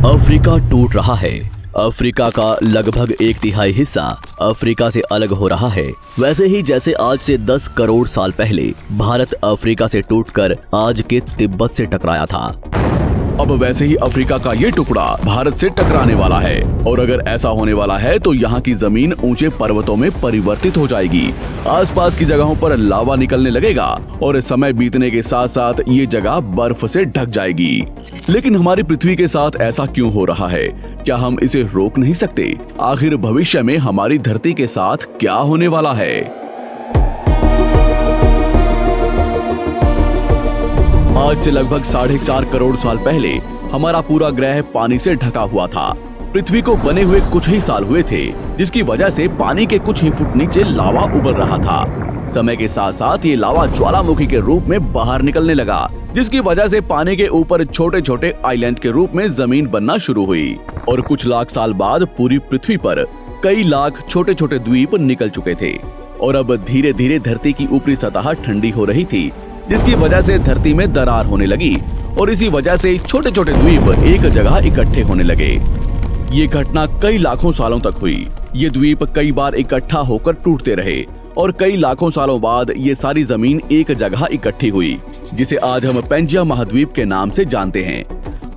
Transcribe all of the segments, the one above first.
Africa टूट रहा है। अफ्रीका का लगभग 1/3 हिस्सा अफ्रीका से अलग हो रहा है। वैसे ही जैसे आज से 10 करोड़ साल पहले भारत अफ्रीका से टूटकर आज के तिब्बत से टकराया था, अब वैसे ही अफ्रीका का ये टुकड़ा भारत से टकराने वाला है। और अगर ऐसा होने वाला है तो यहाँ की जमीन ऊंचे पर्वतों में परिवर्तित हो जाएगी। आसपास की जगहों पर लावा निकलने लगेगा और समय बीतने के साथ साथ ये जगह बर्फ से ढक जाएगी। लेकिन हमारी पृथ्वी के साथ ऐसा क्यों हो रहा है? क्या हम इसे रोक नहीं सकते? आखिर भविष्य में हमारी धरती के साथ क्या होने वाला है? आज से लगभग 4.5 करोड़ साल पहले हमारा पूरा ग्रह पानी से ढका हुआ था। पृथ्वी को बने हुए कुछ ही साल हुए थे, जिसकी वजह से पानी के कुछ ही फुट नीचे लावा उबल रहा था। समय के साथ साथ ये लावा ज्वालामुखी के रूप में बाहर निकलने लगा, जिसकी वजह से पानी के ऊपर छोटे छोटे आइलैंड के रूप में जमीन बनना शुरू हुई। और कुछ लाख साल बाद पूरी पृथ्वी पर कई लाख छोटे छोटे द्वीप निकल चुके थे और अब धीरे धीरे धरती की ऊपरी सतह ठंडी हो रही थी, जिसकी वजह से धरती में दरार होने लगी और इसी वजह से छोटे छोटे द्वीप एक जगह इकट्ठे होने लगे। ये घटना कई लाखों सालों तक हुई। ये द्वीप कई बार इकट्ठा होकर टूटते रहे और कई लाखों सालों बाद ये सारी जमीन एक जगह इकट्ठी हुई, जिसे आज हम पेंजिया महाद्वीप के नाम से जानते हैं।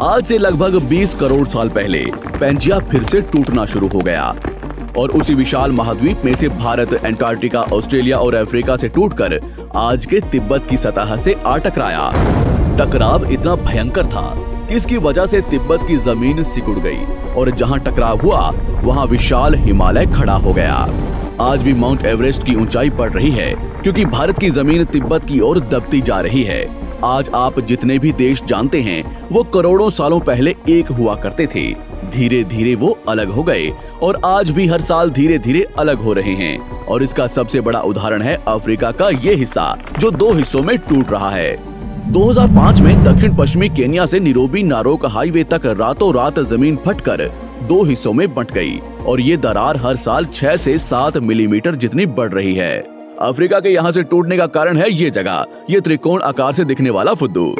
आज से लगभग 20 करोड़ साल पहले पेंजिया फिर से टूटना शुरू हो गया और उसी विशाल महाद्वीप में से भारत, अंटार्कटिका, ऑस्ट्रेलिया और अफ्रीका से टूटकर आज के तिब्बत की सतह से आ टकराया। टकराव इतना भयंकर था कि इसकी वजह से तिब्बत की जमीन सिकुड़ गई और जहां टकराव हुआ वहां विशाल हिमालय खड़ा हो गया। आज भी माउंट एवरेस्ट की ऊंचाई बढ़ रही है क्योंकि भारत की जमीन तिब्बत की ओर दबती जा रही है। आज आप जितने भी देश जानते हैं वो करोड़ों सालों पहले एक हुआ करते थे। धीरे धीरे वो अलग हो गए और आज भी हर साल धीरे धीरे अलग हो रहे हैं। और इसका सबसे बड़ा उदाहरण है अफ्रीका का ये हिस्सा, जो 2 हिस्सों में टूट रहा है। 2005 में दक्षिण पश्चिमी केन्या से नीरोबी नारोक हाईवे तक रातों रात जमीन फटकर 2 हिस्सों में बंट गई और ये दरार हर साल 6 से 7 मिलीमीटर जितनी बढ़ रही है। अफ्रीका के यहाँ से टूटने का कारण है ये जगह, ये त्रिकोण आकार से दिखने वाला फुद्दू।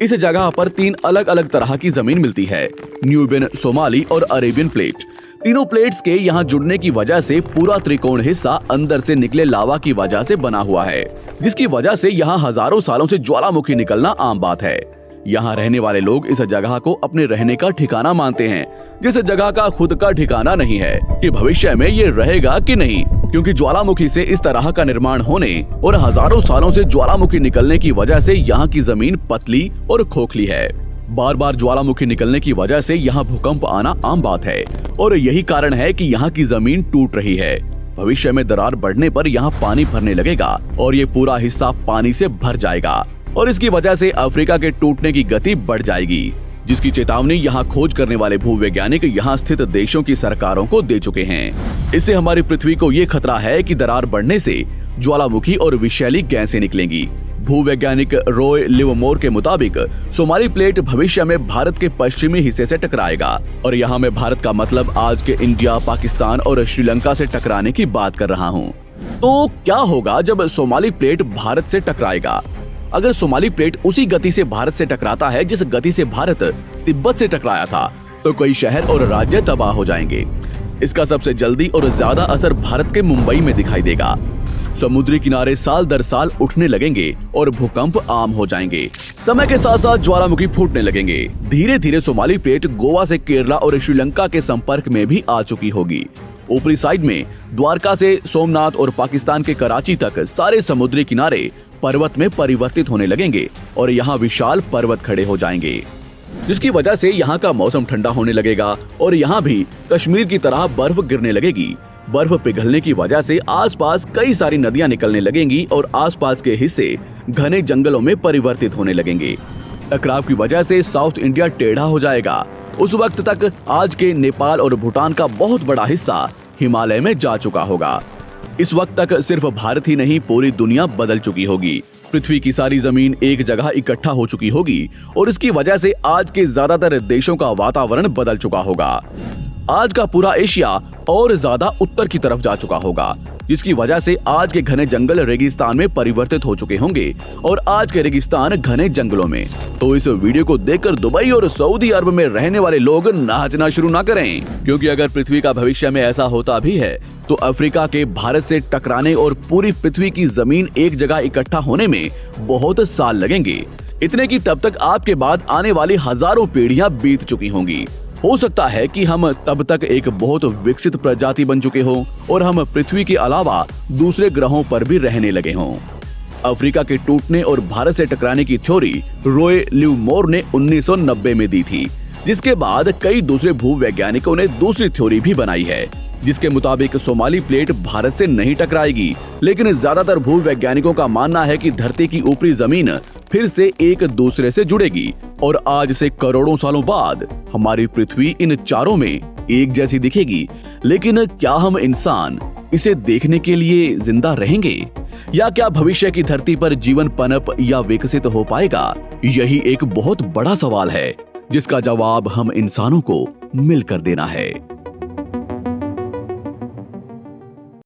इस जगह पर 3 अलग अलग तरह की जमीन मिलती है, न्यूबियन, सोमाली और अरेबियन प्लेट। तीनों प्लेट्स के यहाँ जुड़ने की वजह से पूरा त्रिकोण हिस्सा अंदर से निकले लावा की वजह से बना हुआ है, जिसकी वजह से यहाँ हजारों सालों से ज्वालामुखी निकलना आम बात है। यहाँ रहने वाले लोग इस जगह को अपने रहने का ठिकाना मानते हैं, जिस जगह का खुद का ठिकाना नहीं है कि भविष्य में ये रहेगा कि नहीं, क्योंकि ज्वालामुखी से इस तरह का निर्माण होने और हजारों सालों से ज्वालामुखी निकलने की वजह से यहाँ की जमीन पतली और खोखली है। बार बार ज्वालामुखी निकलने की वजह से यहाँ भूकंप आना आम बात है और यही कारण है कि यहाँ की जमीन टूट रही है। भविष्य में दरार बढ़ने पर यहाँ पानी भरने लगेगा और ये पूरा हिस्सा पानी से भर जाएगा और इसकी वजह से अफ्रीका के टूटने की गति बढ़ जाएगी, जिसकी चेतावनी यहाँ खोज करने वाले भूवैज्ञानिक यहाँ स्थित देशों की सरकारों को दे चुके हैं। इससे हमारी पृथ्वी को ये खतरा है कि दरार बढ़ने से ज्वालामुखी और विषैली गैसें निकलेंगी। भूवैज्ञानिक रॉय लिवमोर के मुताबिक सोमाली प्लेट भविष्य में भारत के पश्चिमी हिस्से से टकराएगा और यहाँ मैं भारत का मतलब आज के इंडिया, पाकिस्तान और श्रीलंका से टकराने की बात कर रहा हूँ। तो क्या होगा जब सोमाली प्लेट भारत से टकराएगा? अगर सोमाली प्लेट उसी गति से भारत से टकराता है जिस गति से भारत तिब्बत से टकराया था, तो कई शहर और राज्य तबाह हो जाएंगे। इसका सबसे जल्दी और ज्यादा असर भारत के मुंबई में दिखाई देगा। समुद्री किनारे साल दर साल उठने लगेंगे और भूकंप आम हो जाएंगे। समय के साथ साथ ज्वालामुखी फूटने लगेंगे। धीरे धीरे सोमाली प्लेट गोवा से केरला और श्रीलंका के संपर्क में भी आ चुकी होगी। ऊपरी साइड में द्वारका से सोमनाथ और पाकिस्तान के कराची तक सारे समुद्री किनारे पर्वत में परिवर्तित होने लगेंगे और यहाँ विशाल पर्वत खड़े हो जाएंगे, जिसकी वजह से यहाँ का मौसम ठंडा होने लगेगा और यहाँ भी कश्मीर की तरह बर्फ गिरने लगेगी। बर्फ पिघलने की वजह से आसपास कई सारी नदियां निकलने लगेंगी और आसपास के हिस्से घने जंगलों में परिवर्तित होने लगेंगे। टकराव की वजह से साउथ इंडिया टेढ़ा हो जाएगा। उस वक्त तक आज के नेपाल और भूटान का बहुत बड़ा हिस्सा हिमालय में जा चुका होगा। इस वक्त तक सिर्फ भारत ही नहीं, पूरी दुनिया बदल चुकी होगी। पृथ्वी की सारी जमीन एक जगह इकट्ठा हो चुकी होगी और इसकी वजह से आज के ज्यादातर देशों का वातावरण बदल चुका होगा। आज का पूरा एशिया और ज्यादा उत्तर की तरफ जा चुका होगा। जिसकी वजह से आज के घने जंगल रेगिस्तान में परिवर्तित हो चुके होंगे और आज के रेगिस्तान घने जंगलों में। तो इस वीडियो को देखकर दुबई और सऊदी अरब में रहने वाले लोग नाचना शुरू ना करें, क्योंकि अगर पृथ्वी का भविष्य में ऐसा होता भी है तो अफ्रीका के भारत से टकराने और पूरी पृथ्वी की जमीन एक जगह इकट्ठा होने में बहुत साल लगेंगे। इतने की तब तक आपके बाद आने वाली हजारों पीढ़ियां बीत चुकी होंगी। हो सकता है कि हम तब तक एक बहुत विकसित प्रजाति बन चुके हों और हम पृथ्वी के अलावा दूसरे ग्रहों पर भी रहने लगे हों। अफ्रीका के टूटने और भारत से टकराने की थ्योरी रॉय लिवमोर ने 1990 में दी थी, जिसके बाद कई दूसरे भूवैज्ञानिकों ने दूसरी थ्योरी भी बनाई है, जिसके मुताबिक सोमाली प्लेट भारत से नहीं टकराएगी। लेकिन ज्यादातर भूवैज्ञानिकों का मानना है कि धरती की ऊपरी जमीन फिर से एक दूसरे से जुड़ेगी और आज से करोड़ों सालों बाद हमारी पृथ्वी इन चारों में एक जैसी दिखेगी। लेकिन क्या हम इंसान इसे देखने के लिए जिंदा रहेंगे, या क्या भविष्य की धरती पर जीवन पनप या विकसित हो पाएगा? यही एक बहुत बड़ा सवाल है जिसका जवाब हम इंसानों को मिलकर देना है।